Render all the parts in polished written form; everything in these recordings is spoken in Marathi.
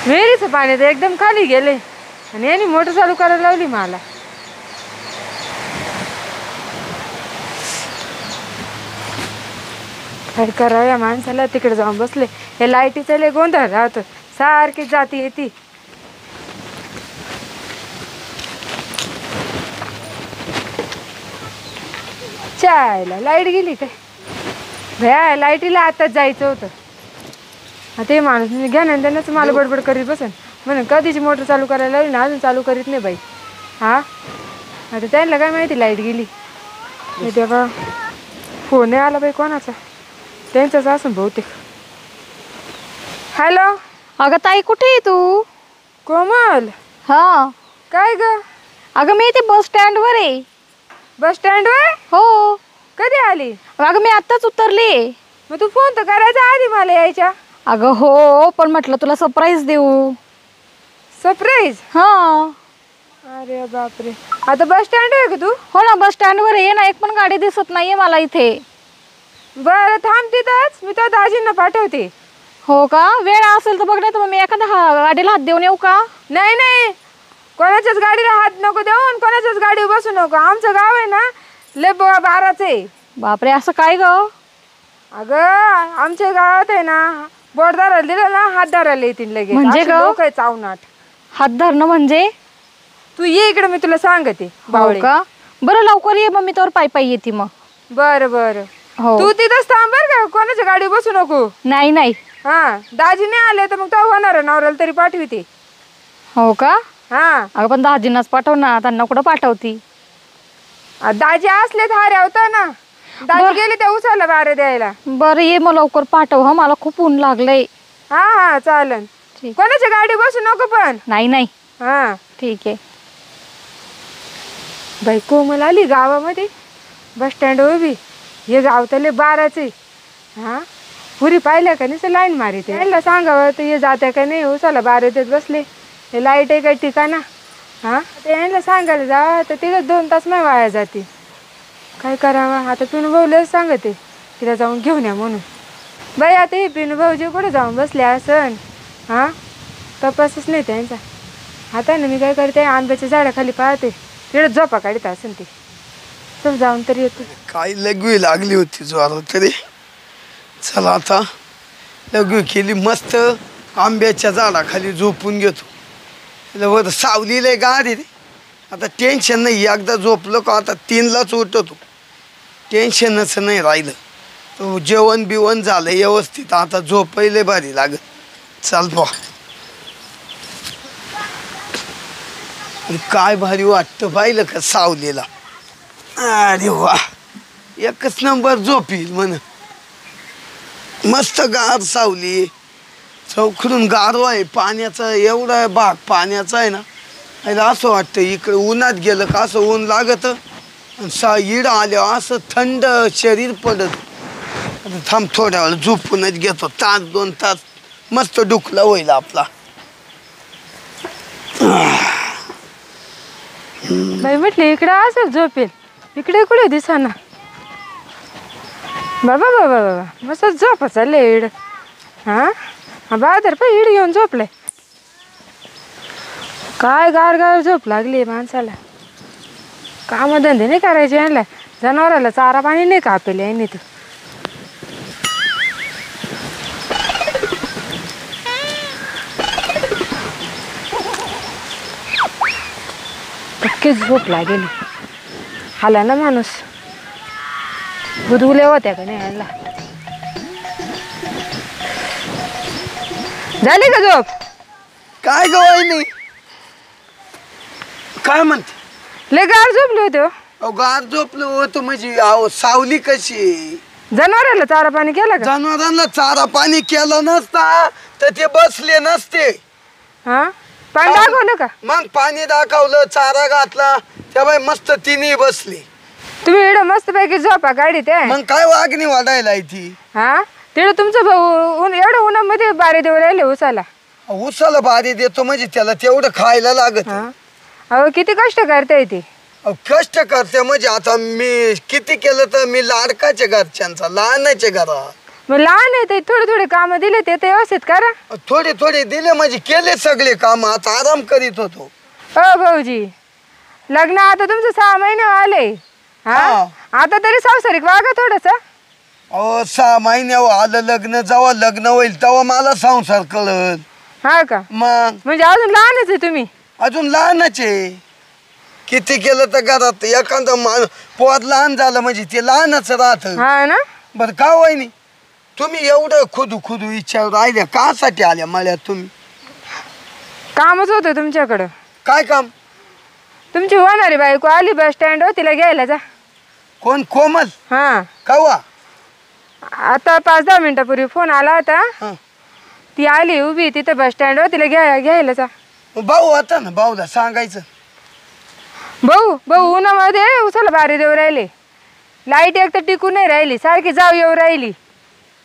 विहिरीचं पाणी तर एकदम खाली गेले आणि यांनी मोटर चालू करायला लावली मला. काय करावं या माणसाला. तिकडे जाऊन बसले. हे लाईटीचं लय गोंधळ राहतो. सारखी जाती येते. चायला लाईट गेली काय भया. लाईटीला आताच जायचं होतं. आता हे माणूस मी घ्या ना त्यानंच मला बडबड करीत बसन म्हणून कधीची मोटर चालू करायला लावली ना अजून चालू करीत नाही बाई. हा आता त्यांना काय माहिती लाईट गेली. तेव्हा फोन नाही आला बाई कोणाचा. त्यांचाच असून बहुतेक. हॅलो. अगं ताई कुठे आहे तू? कोमल. हा काय ग? अगं मी इथे बस स्टँड वर आहे. बस स्टँड वर? हो. कधी आली? अगं मी आत्ताच उतरले. मग तू फोन तर करायचा आधी मला यायच्या. अगं हो पण म्हटलं तुला सरप्राईज देऊ. सरप्राईज? हा. अरे बापरे. आता बस स्टँड आहे का तू? हो ना बस स्टँड वर आहे ना. एक पण गाडी दिसत नाहीये मला इथे. बरं थांब तिथंच. मी तर दाजींना पाठवते. हो का? वेळ असेल तर बघ नाही तर मग मी एखाद्या गाडीला हात देऊन येऊ का? नाही नाही कोणाच्याच गाडीला हात नको देऊन कोणाच्याच गाडीवर बसू नको. आमचं गाव आहे ना लय बाराच आहे. बापरे असं काय ग? अगं आमच्या गावात आहे ना बोट धरायला दिलं ना हात धरायला येतील लगेच. म्हणजे लोक आहे चावनाट. हात धरणं म्हणजे? तू ये इकडे मी तुला सांगते. हो का? बरं लवकर ये मग मी तर पायी पायी येते मग. बरं बरं. हो. तू तिथंच थांब बरं का. कोणाच्या गाडी बसू नको. नाही नाही. हा दाजी नाही आले तर मग तो होणार नवऱ्याला तरी पाठविते. हो का? हा अगं पण दाजींनाच पाठव ना. त्यांना कुठं पाठवती? दाजी असले थारे होता ना. दाजी गेले त्या उसाला बारे द्यायला. बरं ये मग लवकर पाठव. हा मला खूप ऊन लागलंय. हा हा चालन. कोणाच्या गाडी बसू नको पण. नाही नाही. हा ठीक आहे. बाई कोमल आली गावामध्ये. बस स्टँड उभी. हे गाव तर लय बाराचे. हा पुरी पाहिल्या का नाही लाईन मारिते. यांना सांगावं तर हे जाते का नाही उसाला बारे देत बसले. हे लाईट आहे काय ठिकाणा. हा ते यांना सांगायला जा तर तिथं 2 तास नाही वाया जाते. काय करावं आता. पिनू भाऊलाच सांगते तिला जाऊन घेऊन या म्हणून. बाई आता हे पिनू भाऊजी कुठे जाऊन बसले असन. हा तपासच नाही त्यांचा. आता ना मी काय करते आंब्याच्या झाडाखाली पाहते. तिकडे झोपा काढत असेल ते. चल जाऊन तरी येते. काय लगवी लागली होती ज्वार तरी. चला आता लगवी केली मस्त. आंब्याच्या झाडाखाली झोपून घेतो. सावलीला गाडी रे. आता टेन्शन नाही. एकदा झोपलो का आता 3लाच उठतो. टेन्शनच नाही राहिलं. तो जेवण बिवण झालं व्यवस्थित. आता झोपायला भारी लागत. चाल बा. काय भारी वाटतं पाहिलं का सावलीला. अरे वा एकच नंबर झोप येईल म्हण. मस्त गार सावली. चौकडून गारवा आहे. पाण्याचा एवढा भाग पाण्याचा आहे ना. असं वाटतं इकडे उन्हात गेलं का असं ऊन लागत. इड आल्यावर असं थंड शरीर पडत. आता थांब थोड्या वेळ झोपूनच घेतो. 1-2 तास मस्त डुकला होईल आपला. बाई म्हटले इकडे असं झोपेल. इकडे कुठे दिसाना. बाबा बाबा बाबा मस्त झोपा चालले इड. हा बादर पण इड घेऊन झोपलाय. काय गार गार झोप लागली माणसाला. कामधंदे नाही करायचे यांना. जनावराला चारा पाणी नाही कापेल यांनी तर. पक्कीच झोप लागेली. आला ना माणूस. बुधुल्या होत्या का नाही यांना. झाली का झोप? काय गवाय नाही. काय म्हणते? लय गार झोपले होते. अहो गार झोपलो होतो म्हणजे. अहो सावली कशी. जनावराला चारा पाणी केला का? जनावरांना चारा पाणी केलं नसता तर ते बसले नसते. हा पाणी दाखवलं का? मग पाणी दाखवलं चारा घातला तेव्हा मस्त तिन्ही बसले. तुम्ही एवढं मस्त पैकी झोपा गाडीत आहे. मग काय वागणी वाढायला ती. हा तिकडे तुमचं भाऊ एवढं उन्हामध्ये बारे देऊ राहिले उसाला. उसाला बारी देतो म्हणजे त्याला तेवढं खायला लागत. अहो किती कष्ट करता येते. कष्ट करते म्हणजे आता मी किती केलं तर मी लाडकाच्या घरच्यांचा लहानाच्या घरा. मग लहान आहे ते, थोडे थोडे काम दिले ते तर व्यवस्थित करा. थोडे थोडे दिले म्हणजे केले सगळे काम, आता आराम करीत होतो. हो भाऊजी, लग्न आता तुमचं 6 महिने आले. हा, आता तरी संसारिक वागा थोडस. अहो 6 महिन्यावर आलं लग्न, जेव्हा लग्न होईल तेव्हा मला संसार कळत. हा का? मग म्हणजे अजून लहानच आहे तुम्ही. अजून लहानच आहे. किती केलं तर घरात एखादं पोर लहान झालं म्हणजे ते लहानच राहत. हा ना. बरं का वहिनी, तुम्ही एवढं खुदू खुदू विचार राहिल्या कासाठी आल्या मळ्यात तुम्ही? कामच होतं तुमच्याकडं. काय काम? तुमची होणारी बायको आली बस स्टँड, तिला घ्यायला जा. कोण? कोमल? हा, कवा? आता 5-10 मिनिटापूर्वी फोन आला होता. हं. ती आली उभी तिथं बस स्टँड, तिला घ्यायला जा. भाऊ होता ना, भाऊला सांगायचं. भाऊ उन्हामध्ये उसाला बारी देऊ राहिले. लाईट एक तर टिकून नाही राहिली, सारखी जाऊ येऊ राहिली.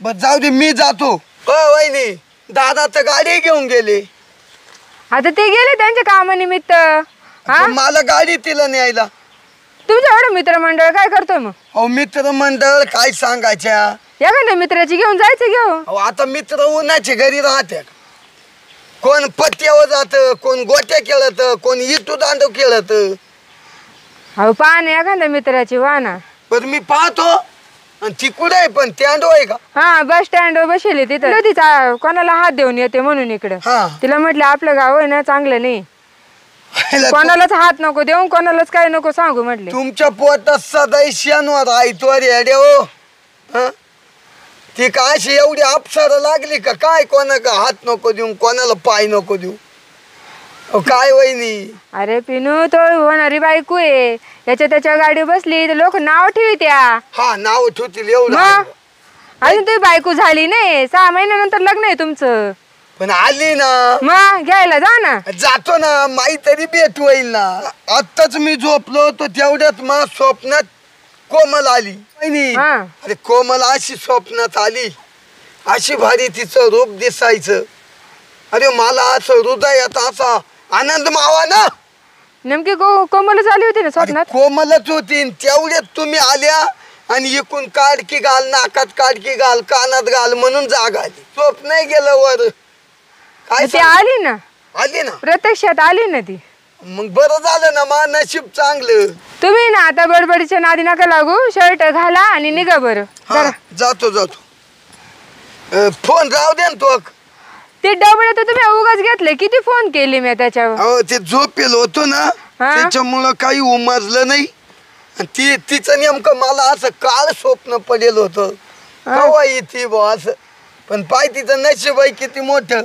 बर जाऊ दे, मी जातो. वहिनी, दादा तर गाडी घेऊन गेले. आता ते गेले त्यांच्या कामानिमित्त. हा, पण मला गाडी तिला न्यायला. तुमच्या एवढं मित्रमंडळ काय करतोय मग? अहो मित्रमंडळ काय सांगायच्या. एखाद्या मित्राची घेऊन जायचं घेऊन. अहो आता मित्र उन्हाचे घरी राहते. कोण पत्त्यावर जात, कोण गोट्या खेळत, कोण इटू दांडू खेळत. अहो पाहणे एखाद्या मित्राची वाना. पण मी पाहतो. आणि ती कुठे आहे? पण स्टँड आहे का? हा, बस स्टँड बसली तिथं. तिचा कोणाला हात देऊन येते म्हणून इकडं. हा. तिला म्हटलं आपलं गाव आहे ना चांगलं नाही, कोणालाच हात नको देऊ, कोणालाच काय नको सांगू म्हटले. तुमच्या पोटात सदाई शनिवार आयतवार येड्या हो. हं? ती काय अशी एवढी अपसार लागली का काय? कोणाला हात नको देऊ, कोणाला पाय नको देऊ. काय वहिनी? अरे पिनू, तो होणारी बायको आहे, त्याच्या गाडी बसली तर लोक नाव ठेवित्या. हा, नाव ठेवतील एवढं. मग अजून तुझी बायको झाली नाही, 6 महिन्यानंतर लग्न आहे तुमचं. पण आली ना, मग घ्यायला जा ना. जातो ना, माई तरी भेट होईल ना. आत्ताच मी झोपलो तर तेवढ्यात मा स्वप्नात कोमल आली. वहिनी, हा. अरे कोमल अशी स्वप्नात आली, अशी भारी तिचं रूप दिसायचं. अरे मला असं हृदयात असा आनंद मावा ना. नेमकी कोमलच आली होती ना अरे स्वप्नात. कोमलच होती. तेवढ्यात तुम्ही आल्या आणि इकून काडकी घाल, नाकात काडकी घाल, कानात घाल म्हणून जाग आली. स्वप्न गेलं वर. काय ती आली ना, आली ना, प्रत्यक्षात आली ना ती. मग बरं झालं ना, मा नशीब चांगलं. तुम्ही ना आता बडबडीच्या नादी नका लागू, शर्ट घाला आणि निघा बरं. हा, जातो. फोन राहू दे ना तो. ते डबडे तर तुम्ही उगाच घेतले, किती फोन केले मी त्याच्यावर. अहो ते झोपेल होतो ना, त्याच्यामुळं काही उमजलं नाही. आणि तिचं नेमकं मला असं काळ स्वप्न पडेल होतं. कवा येते बो असं. पण पाय तिचं नशीब आहे किती मोठं.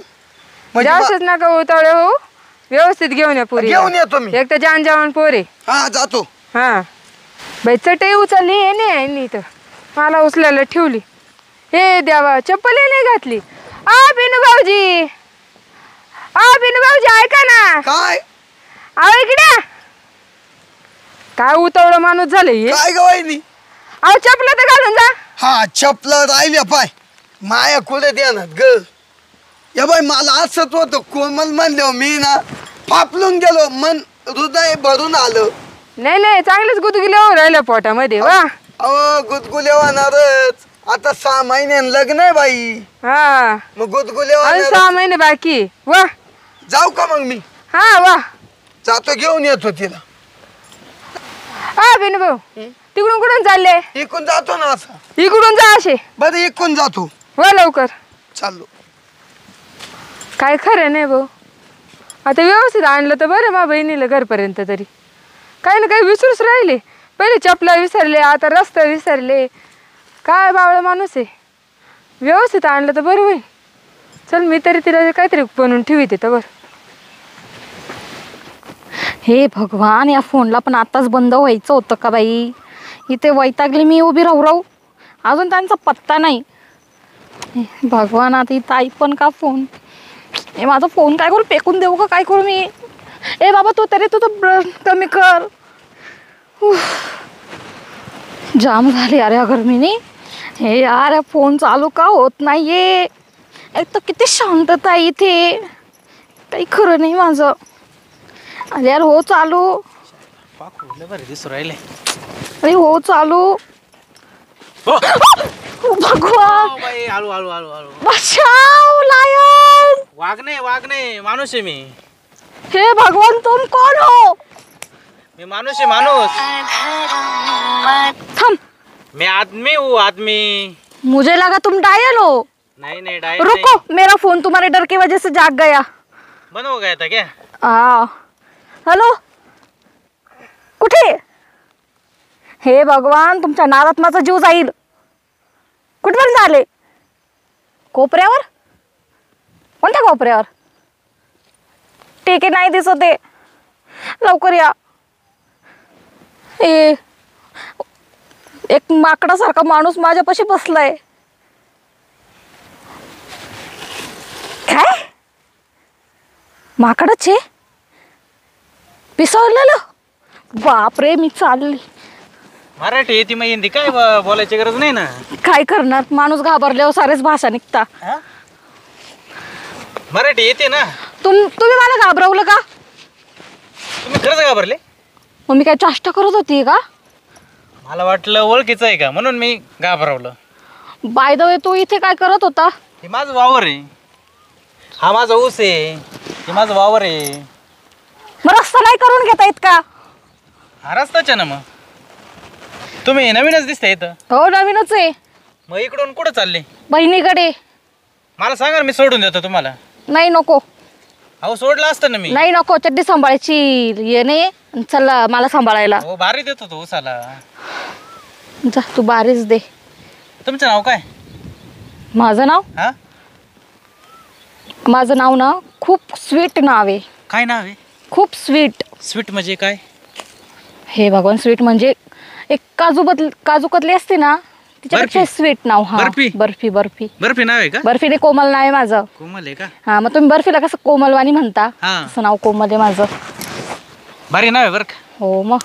म्हणजे जास्तच नका उतावळे हो, व्यवस्थित घेऊन या पुरी. घेऊन येतो मी. एक तर जान जवान पोरे. हा, जातो. हा बाई, चटई उचलली आहे नाही इथं, मला उचलायला ठेवली. हे देवा, चप्पल नाही घातली. बिनू भाऊजी, बिनू भाऊजी ऐका ना. काय? अहो इकडे. काय उतावळं माणूस झालं हे. काय ग वहिनी? अहो चपला तर घालून जा. हा, चपला राहिल्या पाय. माया कुठे देणार ग? या बाई मला असंच होतं. कोमल म्हणलं मी ना फापलून गेलो, मन हृदय भरून आलं. नाही चांगलंच गुदगुले हो राहिलं पोटामध्ये. वा, अहो गुदगुले होणारच. आता 6 महिन्यान लग्न आहे बाई. हा, मग गुदगुले अजून होणार. 6 महिने बाकी. वा, जाऊ का मग मी? हा वा. जातो, घेऊन येतो तिला. बिनू भाऊ, तिकडून कुठून चालले? इकून जातो ना असं. इकडून जा असे. बरं इकून जातो. वा लवकर. चाललो. काय खरं नाही भाऊ. आता व्यवस्थित आणलं तर बरं मा बहिणीला घरपर्यंत तरी. काही ना काही विसरूच राहिले. पहिले चपला विसरले, आता रस्ता विसरले. काय बावळा माणूस आहे. व्यवस्थित आणलं तर बरं होईल. चल मी तरी तिला काहीतरी बनवून ठेवी तिथं बरं. हे भगवान, या फोनला पण आताच बंद व्हायचं होतं का बाई. इथे वैतागली मी उभी राहू. अजून त्यांचा पत्ता नाही. भगवान, आता ही ताई पण का फोन. हे माझा फोन काय करू, फेकून देऊ का काय करू मी. ए बाबा, तू तरी तुझं कमी कर. जाम झाले अरे गरमीने. हे यार, फोन चालू का होत नाहीये. एक तर किती शांतता आहे इथे, काही खरं नाही माझं. अरे यार, हो चालू. दिसू राहिले. अरे हो चालू. भगवान बाई हळू हळू हळू हळू. बचाओ लायन. वाघ नाही माणूस आहे मी. हे भगवान तुम कौन हो? मी माणूस आहे माणूस. थम. मैं आदमी हूँ आदमी. मुझे लगा तुम डायल हो. नहीं डाय. रुको, मेरा फोन तुम्हारे डर की वजह से जाग गया. बंद हो गया था क्या? हॅलो, कुठे? हे भगवान, तुमच्या नादात माझा जीव जाईल. कुठपर्यंत आले? कोपऱ्यावर? कोणत्या कोपऱ्यावर? ठीक आहे, नाही दिसत आहे. लवकर या. एक माकडासारखा माणूस माझ्यापाशी बसलाय. काय? माकडच आहे? पिसवलेलं? बापरे, मी चालली. मराठी येते मग हिंदी काय बोलायची गरज नाही ना. काय करणार, माणूस घाबरल्यावर सारेच भाषा निघता. मराठी येते ना. तुम्ही मला घाबरवलं का? तुम्ही खरंच घाबरले? मग मी काय चेष्टा करत होती का? मला वाटलं ओळखीचं आहे का म्हणून मी घाबरवलं. बाय द वे, तू इथे काय करत होता? हे माझं वावर आहे. हा माझा ऊस आहे. हे माझं वावर आहे. मग रस्ता नाही करून घेता येत का? हा रस्ताच आहे ना. मग तुम्ही नवीनच दिसते इथं. हो, नवीनच आहे. मग इकडून कुठं चालले? बहिणीकडे. मला सांगा ना, मी सोडून देतो तुम्हाला. नाही नको. अहो सोडलं असतं ना मी. नाही नको, चड्डी सांभाळायची ये नाही. चला मला सांभाळायला. हो भारी देतो तो ऊसाला. जा, तू बारीच दे. तुमचं नाव काय? माझं नाव? हा माझं नाव ना खूप स्वीट नाव आहे. काय नाव आहे? खूप स्वीट. स्वीट म्हणजे काय? हे भगवान, स्वीट म्हणजे एक काजू कतली असते ना, तिच्यापेक्षा बर्फी? स्वीट नाव. हा, बर्फी? बर्फी. बर्फी बर्फी नाव आहे का? बर्फीने कोमल नाव आहे माझं. कोमल आहे का? हा, मग तुम्ही बर्फीला कसं कोमलवाणी म्हणता, हा. तसं नाव कोमल आहे माझं. भारी नाव आहे बरं का. हो मग.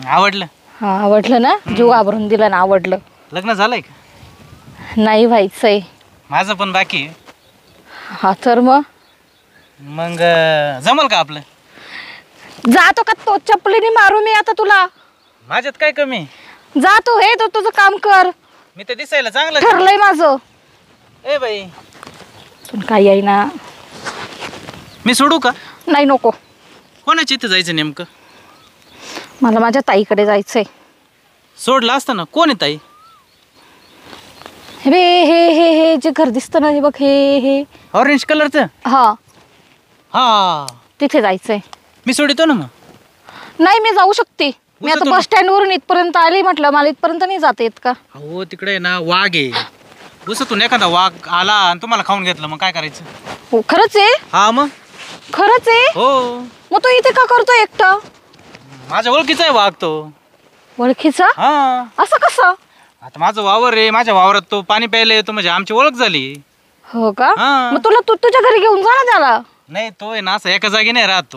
आवडलं? हा, आवडलं ना. जीव घाबरून दिलं ना, आवडलं. लग्न झालंय का? नाही व्हायचंय. माझं पण बाकी आहे. हा, तर मग जमल का आपलं? जातो का तो चपलीने मारू मी आता तुला? माझ्यात काय कमी? जातो. हे तो तुझं काम कर. मी तर दिसायला चांगलं का? ठरलंय माझं. ए बाई, पण काही आहे ना. मी सोडू का? नाही नको. कोणाच्या इथं जायचं नेमकं? मला माझ्या ताईकडे जायचंय. सोडलं असतं ना. कोण आहे ताई? हे हे हे हे जे घर दिसतं ना, हे बघ, हे ऑरेंज कलरचं? हा, हा, तिथे जायचंय. मी सोडितो ना. मग नाही, मी जाऊ शकते. मी आता उचलतो बस स्टँड वरून इथपर्यंत आली. म्हटलं मला इथपर्यंत नाही जाता येत का? हो तिकडे ना वाघ आहे. उसतून एखादा वाघ आला आणि तुम्हाला खाऊन घेतलं, मग काय करायचं? हो, खरंच आहे. हा मग. खरंच आहे. हो, मग तो इथे का करतो एकटा? माझ्या ओळखीचा आहे वाघ तो. ओळखीचा? हा, असं कसं? आता माझं वावर आहे. माझ्या वावरात तो पाणी प्यायला येतो, म्हणजे आमची ओळख झाली. हो का? हा. मग तुझ्या घरी घेऊन जा ना त्याला. नाही, तो आहे ना असं एका जागी नाही राहत.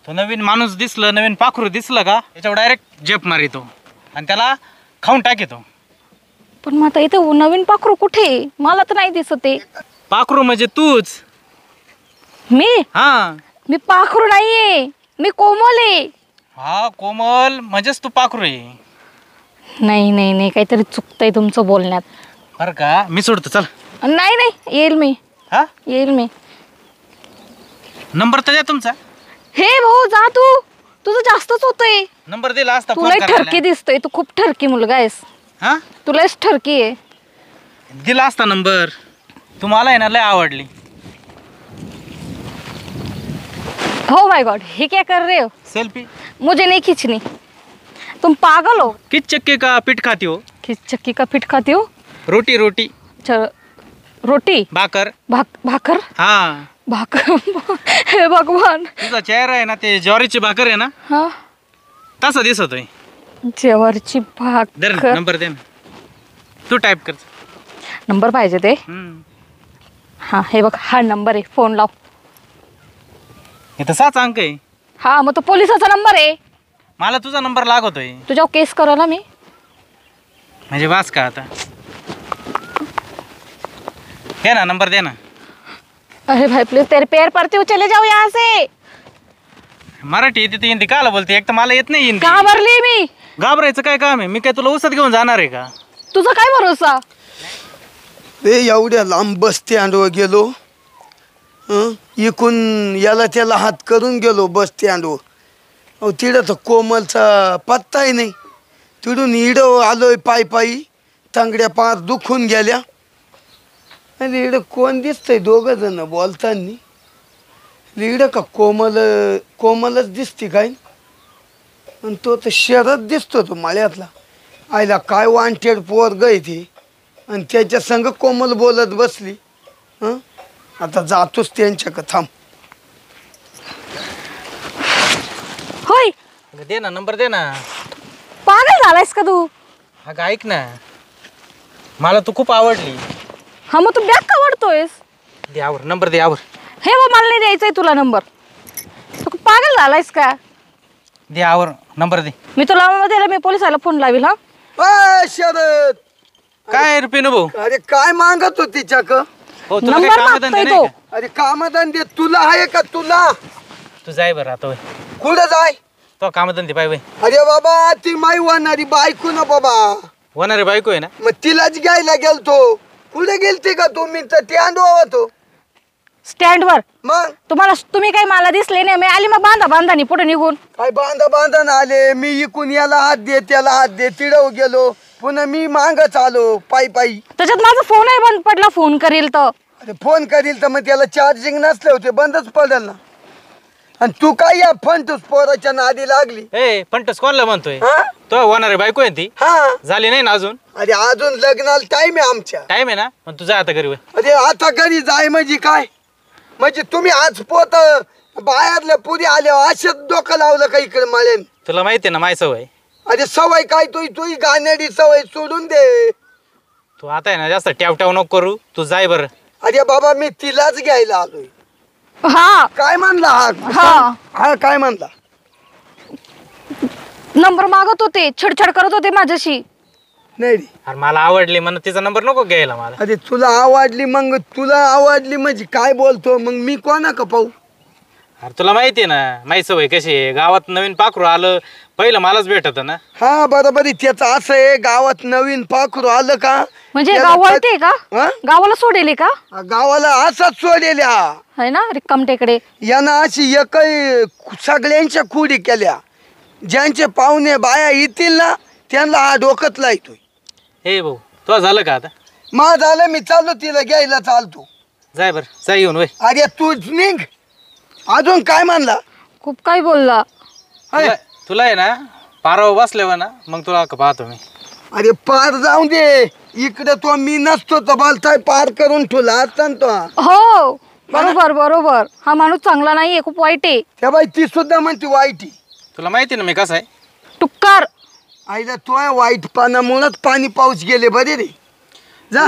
तो नवीन माणूस दिसलं, नवीन पाखरू दिसलं का त्याच्यावर डायरेक्ट झेप मारितो आणि त्याला खाऊन टाकेतो. पण मग आता इथे नवीन पाखरू कुठे? मला तर नाही दिसत आहे. पाखरू म्हणजे तूच. मी हा पाखरू नाहीये, मी कोमल आहे. हा, कोमल म्हणजेच तू पाखरू आहे. नाही नाही नाही, काहीतरी चुकतंय तुमचं बोलण्यात. बरं का, मी सोडतो चल. नाही नाही, येईल मी. हा, येईल मी. नंबर तर द्या तुमचा. हे भाऊ, जा तू. तुझं जास्तच होतंय. नंबर दिला असता तुला फोन ठरकी करायला. दिसतोय. तू खूप ठरकी मुलगा आहेस. हा, तुलाच ठरकी आहे. दिला असता नंबर. तुम्हाला आहे ना लय आवडली. हो माय गॉड, हे क्या कर रहे हो? सेल्फी. मुझे नहीं खींचनी. तुम पागल हो? किस चक्के का पीठ खाती हो? किस चक्की का पीठ खाती हो? रोटी रोटी रोटी भाकर. भाकर. हा, भाकर. हे भगवान. तुझा चेहरा आहे ना, ते ज्वारीची भाकर आहे ना, हा, तसा दिसतोय. जेवारची दर भाकर. नंबर दे ना. तू टाईप कर. नंबर पाहिजे ते. हा, हे बघ, हा नंबर आहे. फोन लाव. हे तर 7 अंक आहे. हा, मग तो पोलिसाचा नंबर आहे. मला तुझा नंबर लागतोय. तुझ्यावर केस करायला मी. म्हणजे वाच का आता. दे ना नंबर, दे ना. अरे भाई प्लीज, तेरे पैर पड़ते हो, चले जाओ यहाँ से. मराठी येते तर हिंदी काला बोलते? एक तर मला येत नाही हिंदी. घाबरली मी. घाबरायचं काय काम आहे? मी काय तुला उसत घेऊन जाणार आहे का? तुझा काय भरोसा? रे एवढ्या लांब बस स्टँडवर गेलो, इकून याला त्याला हात करून गेलो बस स्टँडवर. अहो तिथं तर कोमलचा पत्ताही नाही. तिथून इडं आलोय पायी पायी, तांगड्या पार दुखून गेल्या. आणि इडं कोण दिसतंय? दोघं जण बोलताना. इडं का कोमलच दिसते काय? आणि तो तर शरद दिसतो तो मळ्यातला. आयला काय वांटेड पोरग आहे ते, आणि त्याच्या संग कोमल बोलत बसली. आता जातोच त्यांच्याकडे. थांब. होय, अगं दे ना नंबर, दे ना. पागल झालायस का तू? अगं ऐक ना, मला तू खूप आवडली. हा मग तू बॅग का वाढतोयस? दे आवर, नंबर दे आवर. हे बघ, मला नाही द्यायचंय तुला नंबर. तू पागल झालायस का? दे आवर, नंबर दे. मी तुला दिला, मी पोलिसाला फोन लावील. हा शरद, काय रे पिनू भाऊ? अरे काय मागत होती तिच्याक? हो तुला काही नंबर कामधंदे मागतोय नाही तो. का? अरे कामधंदे तुला आहे का? तुला तू जाय बरं आता होय. कुठं जाय? तो कामधंदे पाय बाई. अरे बाबा ती माई वाहणारी बायको ना बाबा. होणारे बायको आहे ना. मग तिलाच घ्यायला गेलतो. कुठे गेलते का तुम्ही? तर ते होतो स्टँडवर. मग तुम्ही काही मला दिसले नाही. मी आली मग बांधानी पुढे निघून. काय बांधा ना आले. मी इकून याला हात दे त्याला हात दे तिडव गेलो. पुन्हा मी मागच आलो पायी पायी. त्याच्यात माझा फोनही बंद पडला. फोन करील तर अरे फोन करील तर मग त्याला चार्जिंग नसले होते, बंदच पडेल ना. आणि तू काय या फंटूस पोराच्या नादी लागली? ए पंटस कोणला म्हणतोय? हा तो होणारे बायको आहे ती. हा. झाली नाही ना अजून? अरे अजून लग्नाला टाइम आहे आमच्या. टाइम आहे ना, मग तू जा आता घरी वय. अरे आता घरी जाय म्हणजे काय? म्हणजे तुम्ही आज पोत बाहेरल्या पुरी आल्या असेच डोकं लावलं का इकडे मळ्यान? तुला माहिती आहे ना माझी सवय. अरे सवय काय? तुझी गाण्याची सवय सोडून दे. तू आता आहे ना जास्त टॅव नको करू. तू जाय बरं. अरे बाबा मी तिलाच घ्यायला आलोय. हा काय म्हणला हा. हा काय म्हणला? नंबर मागत होते, छेडछाड करत होते माझ्याशी. नाही रे. अरे मला आवडली म्हणून तिचा नंबर नको घ्यायला मला. अरे तुला आवडली, मग तुला आवडली म्हणजे काय बोलतो? मग मी कोणा का पाहू? अरे तुला माहिती आहे ना माझी सवय कशी आहे. गावात नवीन पाखरू आलं पहिलं मलाच भेटत ना. हा बरोबर आहे. त्याचं असं आहे, गावात नवीन पाखरू आलं का म्हणजे त्याला गाव वळते का? हा? गावाला सोडेल का? गावाला असाच सोडलेल्या. है ना रिक्कम टेकडे. यानं अशी एकही सगळ्यांच्या खुडी केल्या. ज्यांचे पाहुणे बाया येतील ना त्यांना हा डोकतला येतोय. हे भाऊ तुला झालं का आता? मा झालं, मी चाललो तिला घ्यायला चालतो. जाय बरं, जाय येऊन वय. अरे तूच निघ. अजून काय म्हणला? खूप काही बोलला. तुला आहे ना पारावर बसल्यावर ना मग तुला पाहतो मी. अरे पार जाऊ दे. इकडे तो मी नसतो तर बोलताय पार करून ठेवला असता ना तो. हो बरोबर. हा माणूस चांगला नाहीये, खूप वाईट आहे. त्या बाई ती सुद्धा म्हणते वाईटी. तुला माहिती ना मी कसा आहे. टुक्कार. आईला तो वाईट पाण्यामुळेच पाणी पाऊस गेले बरे रे. जा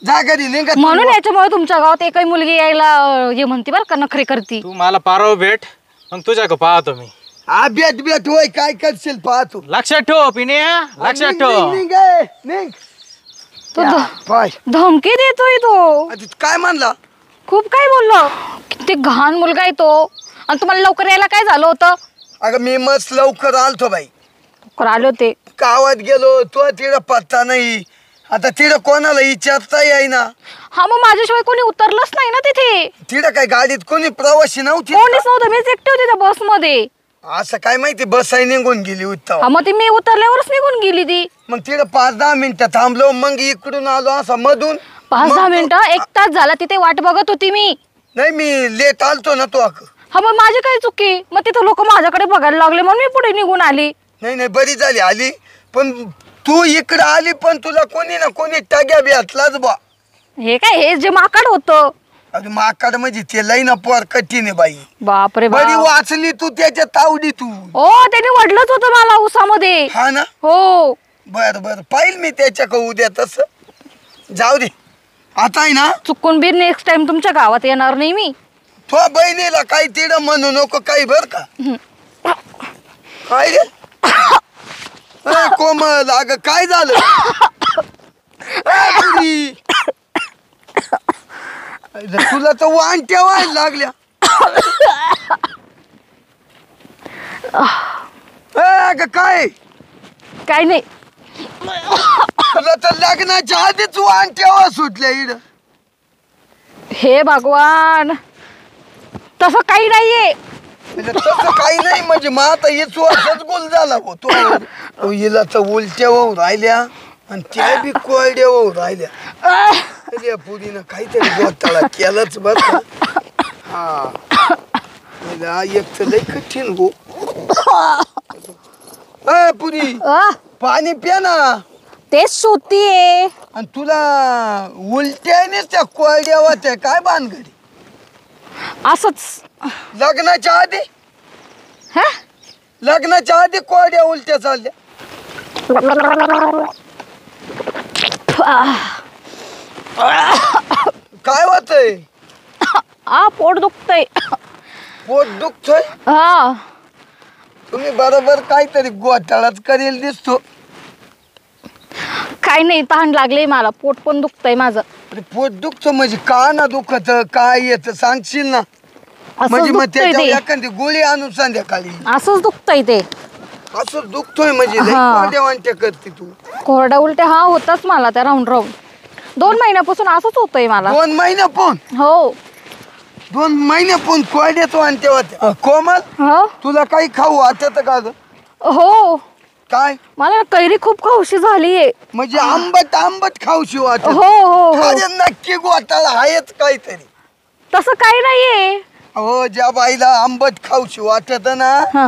जा घरी निघा. म्हणून याच्यामुळे तुमच्या गावात एकही मुलगी यायला हे म्हणते बरं का, नखरे करती. तू मला पारावर भेट मग तुझ्याकडे पाहतो मी. हा भेट होय. काय करशील पाहतो. लक्षात ठेव पिण्या, लक्षात ठेव. निघ. तो पाय. धमकी देतोय तो. काय म्हणला? खूप काय बोललो. किती घाण मुलगा आहे तो. आणि तुम्हाला लवकर यायला काय झालं होतं? अगं मी मस्त लवकर आलतो बाई. लवकर आले होते. गावात गेलो. तो तिथं पत्ता नाही. आता तिथं कोणाला विचारता येईना. हा मग माझ्याशिवाय कोणी उतरलंच नाही ना तिथे. तिथं काय गाडीत कोणी प्रवासी नव्हती? कोणीच नव्हतं. मीच एकटी होती त्या बस मध्ये. असं काय माहिती, बसाई निघून गेली उत्तम. हा मग ती मी उतरल्यावरच निघून गेली ती. मग तिथं 5-10 मिनिटं थांबलो. मग इकडून आलो असं मधून. 5-10 मिनिटं, 1 तास झाला तिथे वाट बघत होती मी. नाही मी लेट आलतो ना तो. हा मग माझी काय चुकी? मग तिथं लोक माझ्याकडे बघायला लागले म्हणून मी पुढे निघून आली. नाही बरी झाली आली. पण तू इकडं आली पण तुला कोणी ना कोणी टाग्या भेटलाच बा. हे काय, हे जे माकड होतं. अरे माकड म्हणजे ते लई ना पोर कठीण आहे बाई. बापरे बरी बाप. वाचली तू त्याच्या तावडी तू. हो त्याने वडलंच होतं मला उसामध्ये. हा ना. हो बर पाहिल मी त्याच्याकडे उद्या. तसं जाऊ दे. आता आहे ना चुकून बी नेक्स्ट टाइम तुमच्या गावात येणार नाही मी. तो बहिणीला काही तिडं म्हणू नको काही बर का. काय रे कोमल? अगं काय झालं? तुला तर वांट्या व्हायला लागल्या. काय काय नाही. तुला तर लग्नाच्या आधीच वाण ठेवा सुटल्या इड. हे भगवान, तसं काही नाहीये. म्हणजे तसं काही नाही म्हणजे मग आता हेच वर्षच गोल झाला हो तो. हिला तर उलट्या होऊन राहिल्या आणि त्या बी कोरड्या होऊन राहिल्या. अरे पुरीनं काहीतरी गोताळा केलाच बर का. हा हिला एक तर लय कठीण गो. पुरी पाणी प्या ना. तेच शोधतीये. आणि तुला उलट्यानेच त्या कोरड्या होत्या काय भानगडी. असंच. लग्नाच्या आधी हा लग्नाच्या आधी कोरड्या उलट्या चालल्या. काय होतंय. पोट दुखतय. पोट दुखतोय. हा तुम्ही बरोबर काहीतरी गोठाळाच करेल दिसतो. काही नाही, तहान लागले मला, पोट पण दुखतय माझं. अरे पोट दुखतो म्हणजे का ना दुखत काय येत सांगशील ना. म्हणजे असंच मग दुखतय त्याच्यावर ते. एखादी गोळी आणून संध्याकाळी. असंच दुखतय ते. असं दुखतोय म्हणजे लय हा. कोरड्या वांट्या करते तू. कोरड्या उलट्या हा होताच मला त्या राहून राहून. 2 महिन्यापासून असंच होतंय मला. 2 महिने पण हो 2 महिने पण कोरड्याच वांट्या होत्या. कोमल हो तुला काही खाऊ वाटत का ग. हो काय मला कैरी खूप खाऊशी झालीये. म्हणजे आंबट आंबट खाऊशी वाटत. हो हो हो अरे नक्की गोठाळा आहेच काहीतरी. तसं काही नाहीये. हो ज्या बाईला आंबट खाऊशी वाटत ना हा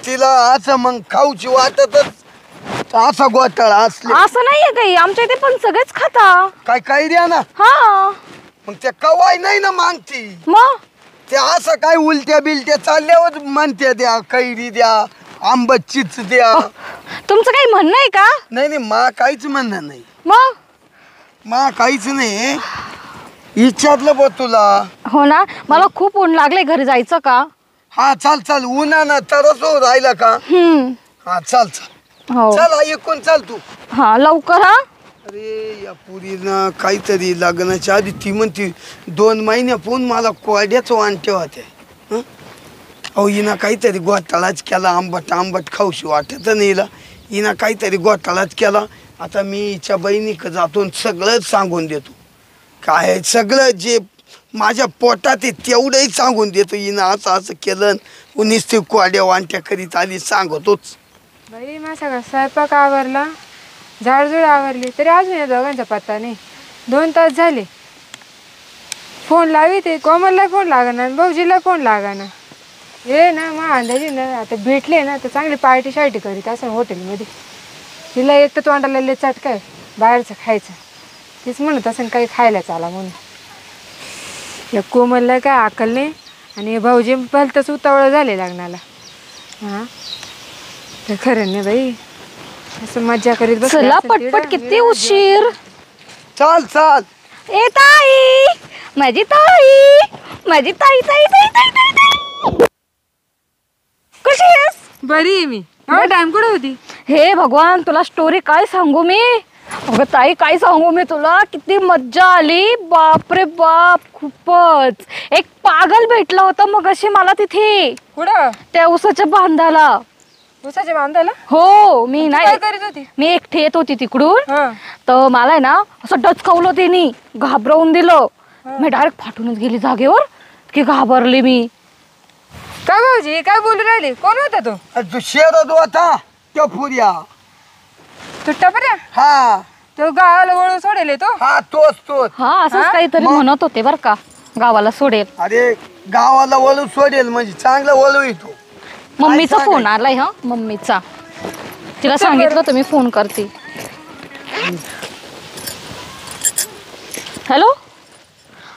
तिला असं मग खाऊची वाटतच असा गोठाळा असले. असं नाहीये काही, आमच्या इथे पण सगळेच खाता. काय काही द्या ना. हा मग त्या कवाय नाही ना मागती. मग ते असं काय उलट्या बिलट्या चालल्यावर म्हणते द्या कैरी द्या आंबट चिच द्या. तुमचं काही म्हणणं आहे का? नाही नाही मा काहीच म्हणणं नाही. मग मा काहीच नाही विचारलं बघ तुला. हो ना, मला खूप ऊन लागले, घरी जायचं का? हा चाल चाल उन्हानं तरच हो राहिला का. हा चाल चाल हो चल ऐकून चाल तू. हा लवकर. हा अरे या पुरीनं काहीतरी लग्नाच्या आधी ती म्हणती 2 महिन्यापून मला कोरड्याच वांट्या होत्या. हं? अहो हिनं काहीतरी गोठाळाच केला. आंबट आंबट खाऊशी वाटत नाही हिला. हिनं काहीतरी गोठाळाच केला. आता मी हिच्या बहिणीकडे जातो सगळंच सांगून देतो. काय सगळं जे माझ्या पोटात आहे तेवढंही सांगून देतो. हिनं असं असं केलं उन्हीच ते कोरड्या वांट्या करीत आली सांगतोच. बाई माझा सगळा स्वयंपाक आवरला, झाडझूड आवरली, तरी अजून या दोघांचा पत्ता नाही. 2 तास झाले. फोन लावी ते कोमलला फोन लागाना, भाऊजीला फोन लागाना. हे ना मग अंदाजी ना आता भेटले ना तर चांगली पार्टी शार्टी करीत असं हॉटेलमध्ये. तिला एक तर तोंडाला लय चटका आहे बाहेरचं खायचं. तीच म्हणत असं काही खायला चाला म्हणून. या कोमलला काय अक्कल नाही आणि भाऊजी भलतंच उतावळं झाले लग्नाला. हां तर खरं नाही बाई, असं मज्जा करीत बसले चला असं पटपट, तिकडं. किती उशीर. चाल चाल. ए ताई, माझी ताई, माझी ताई ताई ताई ताई ताई ताई. कशी आहेस? बरी आहे मी. टाइम कुठे होती? हे भगवान, तुला स्टोरी काय सांगू मी. अगं ताई काय सांगू मी तुला, किती मज्जा आली. बापरे बाप, खूपच. एक पागल भेटला होता मग अशी मला तिथे कुठं? त्या उसाच्या बांधाला. उसाच्या बांधाला? हो मी काय नाही, करीत होती? मी एकटी येत होती तिकडून. हा तर मला आहे ना असं डचकावलं त्यांनी, घाबरवून दिलं. मी डायरेक्ट फाटूनच गेली जागेवर, की घाबरले मी. काय भाऊजी काय बोलू राहिले? कोण होता तो? अरे तू शेरद होता त्या पुऱ्या. तुट्टा पर्या? हा तो गावाला वळू सोडेल तो. हा तोच तोच. हा असंच हा? काहीतरी मग? म्हणत होते बर का, गावाला सोडेल. अरे गावाला वळू सोडेल म्हणजे चांगला वळू येतो. मम्मीचा काय फोन आलाय. हा मम्मीचा, तिला सांगितलं तुम्ही फोन करते. हॅलो.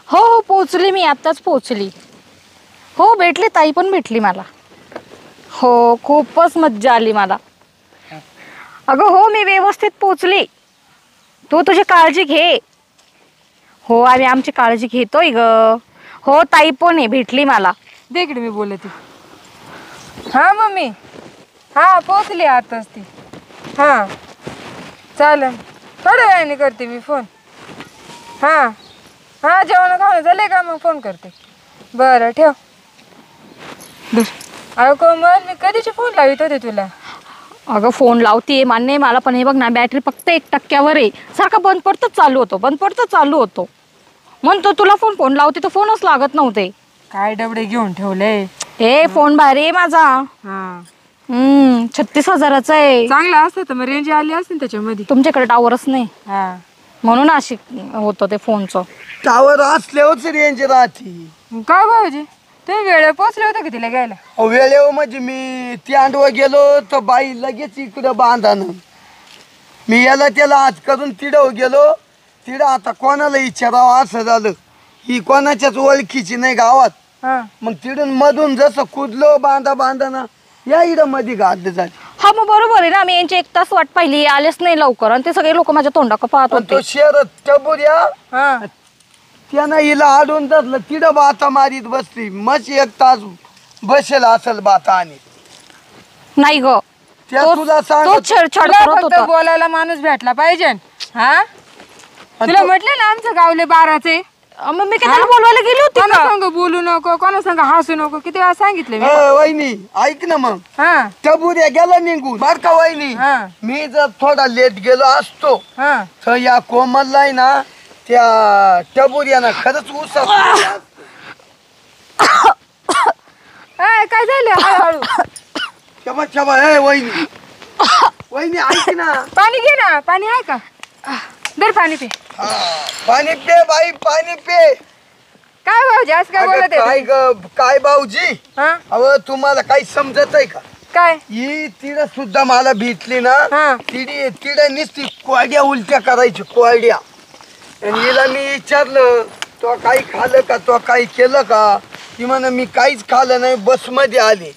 हो हो पोचली मी, आत्ताच पोचली. हो भेटली ताई पण भेटली मला. हो खूपच मज्जा आली मला. अगं हो मी व्यवस्थित पोचली. तू तुझी काळजी घे. हो आम्ही आमची काळजी घेतोय ग. हो ताई पण आहे, भेटली मला. दे इकडे मी बोलते. हा मम्मी, हा पोचली आताच ती. हा चालेल, थोड्या वेळाने करते मी फोन. हां हां जेवण खाणं झाले का मग फोन करते. बरं ठेव. अहो कोमल, मी कधीची फोन लावित होते तुला. अगं फोन लावतीये मान्य आहे मला, पण हे बघ ना बॅटरी फक्त 1% आहे. सारखा बंद पडतच चालू होतो, बंद पडतच चालू होतो. म्हणतो तुला फोन लावते तर फोनच लागत नव्हते. काय डबडे घेऊन ठेवले. हे फोन भारी आहे माझा. हा 36,000चा आहे. चांगला असतं तर मग रेंज आली असते त्याच्यामध्ये. तुमच्याकडे टावरच नाही हा म्हणून अशी होतं ते फोनचं. टावर असल्यावरच रेंज राहते. काय भाऊजी तुम्ही वेळेवर पोहोचले होते का तिला घ्यायला? वेळेवर म्हणजे मी त्यावर गेलो तर बाई लगेच इकडं बांधानं. मी याला त्याला आज करून तिडं गेलो. तिडं आता कोणाला विचारावं असं झालं. ही कोणाच्याच ओळखीची नाही गावात. हा मग तिडून मधून जसं कुदलो बांधाना या इडं मध्ये घातलं झाली. हा मग बरोबर आहे ना, मी यांची 1 तास वाट पाहिली, आलेच नाही लवकर आणि ते सगळे लोक माझ्या तोंडाकडे पाहत पण तो होते. शहरात टबुऱ्या हा त्यानं हिला आडून धरलं. तिडं बाता मारीत बसली. मग 1 तास बसेल असेल बाता. आणि नाही ग त्या तो- तुला सांग तो छेडछाड तुला करत फक्त होता. बोलायला माणूस भेटला पाहिजे. हा तुला म्हटले ना आमचं गावले 12चे. मग मी काय त्याला बोलवायला गेली होती कोणा का? संग बोलू नको, कोणा संग हसू नको, किती वेळा सांगितले मी. वहिनी ऐक ना मग. हा टबुऱ्या गेला निघून बर का वहिनी. हा मी जर थोडा लेट गेलो असतो हा तर या कोमलला आहे ना त्या टबुऱ्यानं खरंच उसा काय झालं हळूहळू. शबा शबा. हे वहिनी वहिनी ऐक ना. पाणी घे ना, पाणी आहे का? दर पाणी पे. हा, पाणी पे बाई पाणी पे. काय भाऊजी आज काय अगं, बोलत काय आहे? ग काय भाऊजी. हा अहो तुम्हाला काही समजत आहे का? काय? ही तिडं सुद्धा मला भेटली ना. हा. तिडं नुसती कोरड्या उलट्या करायची कोरड्या. आणि हिला मी विचारलं तो काही खाल्लं का, तो काही केलं का? ती म्हण मी काहीच खाल्लं नाही, बसमध्ये आले.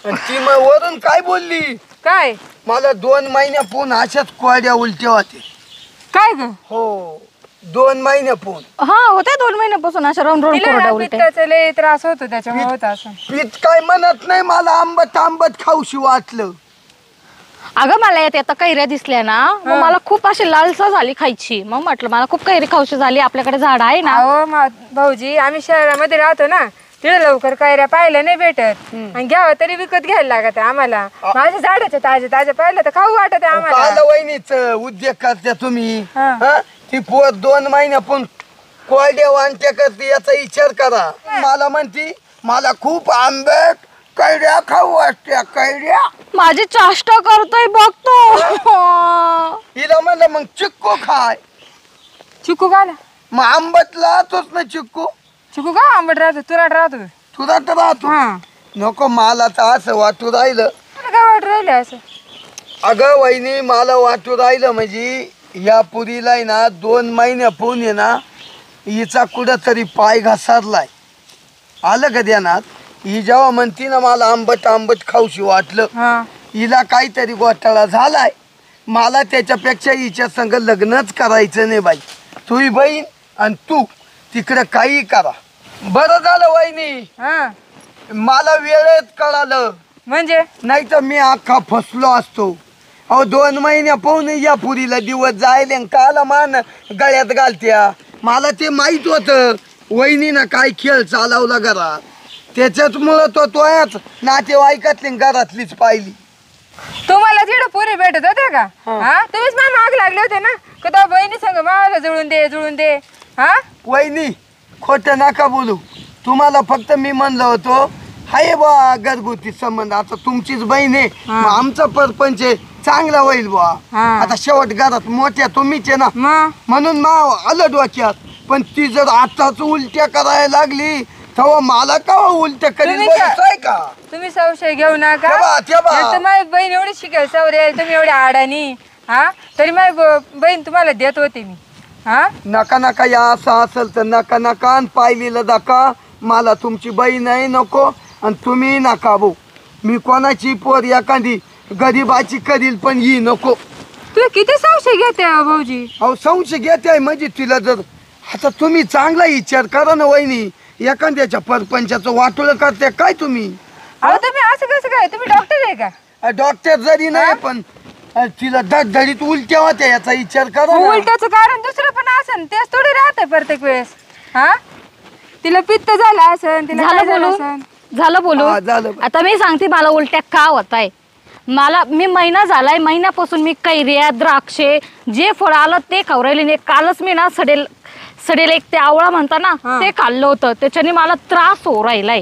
आणि ती मग वरून काय बोलली, काय मला 2 महिन्यापून अशाच कोरड्या उलट्या होते. काय ग? हो 2 महिन्यापून. हा होते 2 महिन्यापासून अशा राऊंड राऊंड तिला कोरड्या ना उलटे. पित्ताचा लय त्रास होतो त्याच्यामुळे होत असं. पीत काय म्हणत नाही, मला आंबट खाऊशी वाटलं. अगं मला येते आता कैऱ्या दिसल्या ना, मग मला खूप अशी लालसा झाली खायची. मग म्हटलं मला खूप कैरी खाऊशी झाली, आपल्याकडे झाड आहे ना. अहो भाऊजी आम्ही शहरामध्ये राहतो ना, तिथे लवकर कैऱ्या पाहायला नाही भेटत. आणि घ्यावं तरी विकत घ्यायला लागत आम्हाला. माझ्या झाडाच्या ताज्या पाहिलं तर खाऊ वाटत आम्हाला. काल वहिनीच उद्योग करत्या तुम्ही. हा. हा? ती पोर 2 महिन्यापून कोरड्या वांट्या करते याचा विचार करा. मला म्हणती मला खूप आंबट कैऱ्या खाऊ वाटत्या कैऱ्या. माझी चाष्टा करतोय बघतो. हिला म्हणलं मग चिक्कू खाय. चिकू का ना? मग आंबटला तोच ना चिक्कू. चिकू का आंबट राहतो, तुरट राहतो. तुला तर राहतो. हा नको मला तर असं वाटू राहिलं. तुला काय वाटत राहिले असं? अगं वहिनी मला वाटू राहिलं म्हणजे या पुरीला आहे ना 2 महिन्यापून आहे ना हिचा कुठंतरी पाय घसरलाय. आलं का ध्यानात? ही जेव्हा म्हणती ना मला आंबट खाऊशी वाटलं, हा हिला काहीतरी घोटाळा झालाय. मला त्याच्यापेक्षा हिच्या संग लग्नच करायचं नाही बाई. तुही बहीण आणि तू तिकडं काही करा. बरं झालं वहिनी हा मला वेळेत कळालं, म्हणजे नाही तर मी अख्खा फसलो असतो. अहो 2 महिन्या पाहून या पुरीला दिवस जायले काला मान गळ्यात घालत्या. मला ते माहित होतं वहिनीनं काय खेळ चालवला घरात. त्याच्यामुळं तो याच नातेवाईकातली घरातलीच पाहिली. तुम्हाला तिकडे पुरी भेटत होते का? हा तुम्हीच मला माग लागले होते ना का तो बहिणी संग मला जुळून दे. हा वहिनी खोटं नका बोलू. तुम्हाला फक्त मी म्हणलं होतो हाय बा घरगुती संबंध. आता तुमचीच बहीण आहे, मग आमचा परपंच चांगला होईल बा. हा. आता शेवट घरात मोठ्या तुम्हीच आहे ना, मग म्हणून मा आलं डोक्यात. पण ती जर आताच उलट्या करायला लागली तेव्हा मला का उलट्या करीत तुम्ही बसाय का? तुम्ही संशय घेऊ नका. तेव्हा. नाहीतर माझी बहीण एवढी शिकेल सवरेल, तुम्ही एवढी आडानी. हा तरी माझी बहीण तुम्हाला देत होते मी. हा नका या असं असेल तर नका पाहिलेलं दाखा. मला तुमची बहीण आहे नको आणि तुम्ही नका भाऊ. मी कोणाची पोर एखादी गरीबाची करील पण ही नको. तू किती संशय घेते भाऊजी? अहो संशय घेते आहे म्हणजे तिला जर आता तुम्ही चांगला विचार करा ना वहिनी. एखाद्याच्या परपंचाचं वाटोळं करते काय तुम्ही? अहो तुम्ही असं कसं काय? तुम्ही डॉक्टर आहे का? डॉक्टर जरी नाही पण तिला धडधडीत उलट्या होत्या याचा विचार करा ना. उलट्याचं कारण दुसरं पण असन, तेच थोडी राहते प्रत्येक वेळेस. हा तिला पित्त झालं असन, तिला काय झालं असन. झालं बोलू. हा, झालं. आता मी सांगते मला उलट्या का होत आहे. मी महिना झालाय, महिन्यापासून मी कैऱ्या द्राक्षे जे फळ आलं ते खाऊ राहिले नाही. कालच मी ना सडेल एक ते आवळा म्हणता ना ते खाल्लं होतं, त्याच्याने मला त्रास हो राहिलाय.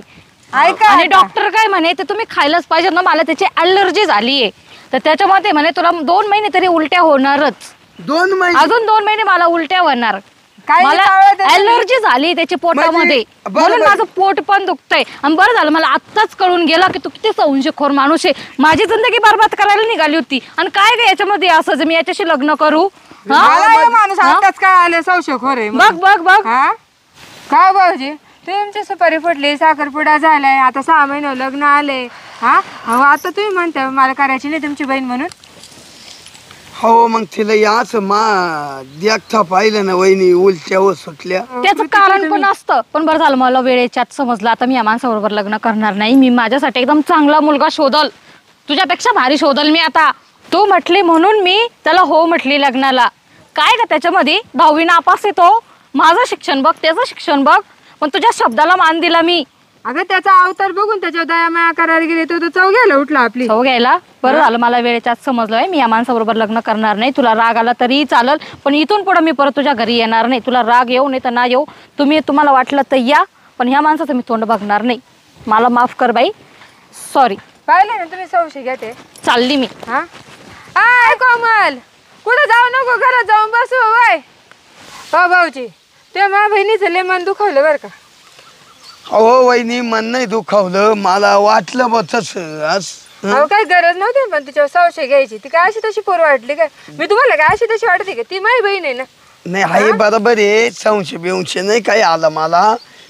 ऐका आणि आता. डॉक्टर काय म्हणे ते तुम्ही खायलाच पाहिजे ना, मला त्याची ॲलर्जी झालीये. तर त्याच्यामध्ये म्हणे तुला 2 महिने तरी उलट्या होणारच. 2 महिने अजून 2 महिने मला उलट्या होणार. काय मला चावलं त्याच्याने? ॲलर्जी झाली त्याची पोटामध्ये, म्हणजे- बरं, म्हणून बरं. माझं पोट पण दुखतंय. आणि बरं झालं मला आत्ताच कळून गेला की तू किती संशयखोर माणूस आहे. माझी जिंदगी बरबाद करायला निघाली होती. आणि काय ग याच्यामध्ये असं जे मी याच्याशी लग्न करू? हा? मला हे माणूस आताच काय आले संशयखोर आहे बघ बघ बघ. हा काय भाऊजी तुमची सुपारी फुटली, साखरपुडा झालाय, आता 6 महिने लग्न आले. हा अहो आता तुम्ही म्हणता मला करायची नाही तुमची बहीण म्हणून. हो मग तिला याच देखता पाहिलं ना वहिनी, उलट्या व सुटल्या. त्याचं कारण पण असतं. पण बरं झालं मला वेळेच्यात समजलं. आता मी या माणसाबरोबर लग्न करणार नाही. मी माझ्यासाठी एकदम चांगला मुलगा शोधल, तुझ्यापेक्षा भारी शोधल मी आता. तू म्हटली म्हणून मी त्याला हो म्हटली लग्नाला. काय का त्याच्यामध्ये 10वी नापास येतो. माझं शिक्षण बघ, त्याचं शिक्षण बघ, पण तुझ्या शब्दाला मान दिला मी. अगं त्याचा अवतार बघून त्याच्यावर दया माया करायला गेले तो चव घ्यायला उठला आपली. हो घ्यायला. बरं झालं मला वेळेच्यात समजलंय. मी या माणसाबरोबर लग्न करणार नाही. तुला राग आला तरी चालल, पण इथून पुढे मी परत तुझ्या घरी येणार नाही. तुला राग येऊ नाही तर ना येऊ, तुम्हाला वाटलं तर या, पण ह्या माणसाचं मी तोंड बघणार नाही. मला माफ कर बाई, सॉरी. पाहिलं ना तुम्ही संशय घेते. चालली मी. हा आय कोमल कुठं जाऊ नको, घरात जाऊन बसू वय. हो भाऊजी ते माझ्या बहिणीचं लय मन दुखवलं बरं का. हो वहिनी, मन नाही दुखावलं, मला वाटलं बा तसं आज. अहो काही गरज नव्हती पण तिच्यावर संशय घ्यायची. ती काय अशी तशी पोर वाटली काय? मी तुम्हाला काय अशी तशी वाटते का? ती माझी बहीण आहे ना. नाही आहे बरोबर आहे, संशय बिंशय नाही काही आला मला,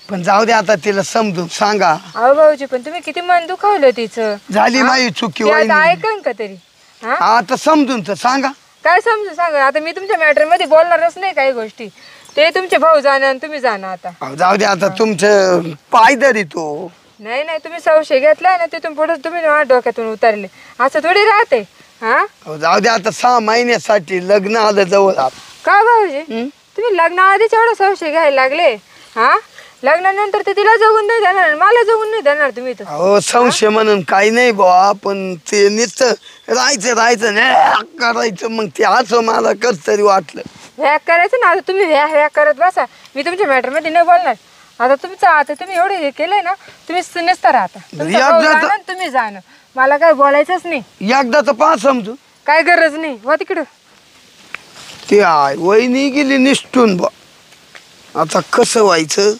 पण जाऊ दे आता तिला समजून सांगा. अहो भाऊजी पण तुम्ही किती मन दुखावलं तिचं. झाली माझी चुकी ती आता वहिनी. ऐकन का तरी? हा आता समजून तर सांगा. काय समजून सांगा आता. मी तुमच्या मॅटर मध्ये बोलणारच नाही काही गोष्टी. ते तुमचे भाऊ जाणं आणि तुम्ही जाणं आता. अहो, जाऊ दे आता तुमचं पाय धरी तो. नाही नाही तुम्ही संशय घेतलाय ना, तिथून पुढे तुम्ही माझ्या डोक्यातून उतरले. असं थोडी राहते. हा अहो, जाऊ दे आता 6 महिन्यासाठी लग्न आलं जवळ आता. का भाऊजी तुम्ही लग्नाआधीच एवढं संशय घ्यायला लागले? हा लग्नानंतर ते तिला जगून नाही देणार, मला जगून नाही देणार तुम्ही तर. हो संशय म्हणून काही नाही बुवा, पण ते नुसतं राहायचं नाही करायचं, मग ते असं मला कस तरी वाटलं. व्याक करायचं ना, आता तुम्ही व्याक करत बसा. मी तुमच्या मॅटर मध्ये नाही बोलणार. आता तुमचं आता तुम्ही एवढे हे केलंय ना, तुम्ही नसता राहता. तुमचा याद भाऊ जातं. जाणं आणि तुम्ही जाणं, मला काय बोलायचंच नाही. एकदा तर पहा समजू. काय गरज नाही. वा तिकडं. ते आय वहिनी गेली निष्ठून बा. आता कसं व्हायचं?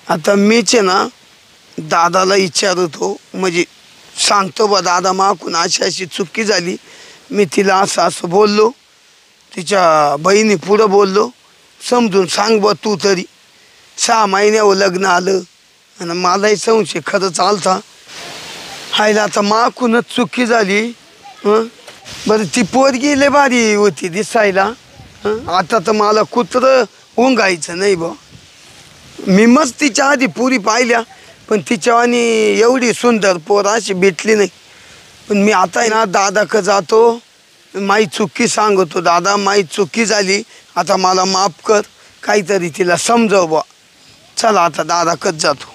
आता मीच आहे ना दादाला विचारतो, म्हणजे सांगतो बा दादा माकून अशी अशी चुकी झाली. मी तिला असं बोललो, तिच्या बहिणी पुढं बोललो, समजून सांग बा तू तरी. 6 महिन्यावर लग्न आलं आणि मलाही संशय खरंच आलता. हायला आता माकूनच चुकी झाली. बरं ती पोरगी लय भारी होती दिसायला. आता तर मला कुत्रं ओंगायचं नाही बा. मी मस्त तिच्या आधी पुरी पाहिल्या, पण तिच्यावानी एवढी सुंदर पोर अशी भेटली नाही. पण मी आता आहे ना दादाकडे जातो, माई चुकी सांगतो. दादा माई चुकी झाली, आता मला माफ कर, काहीतरी तिला समजव बा. चला आता दादाकडे जातो.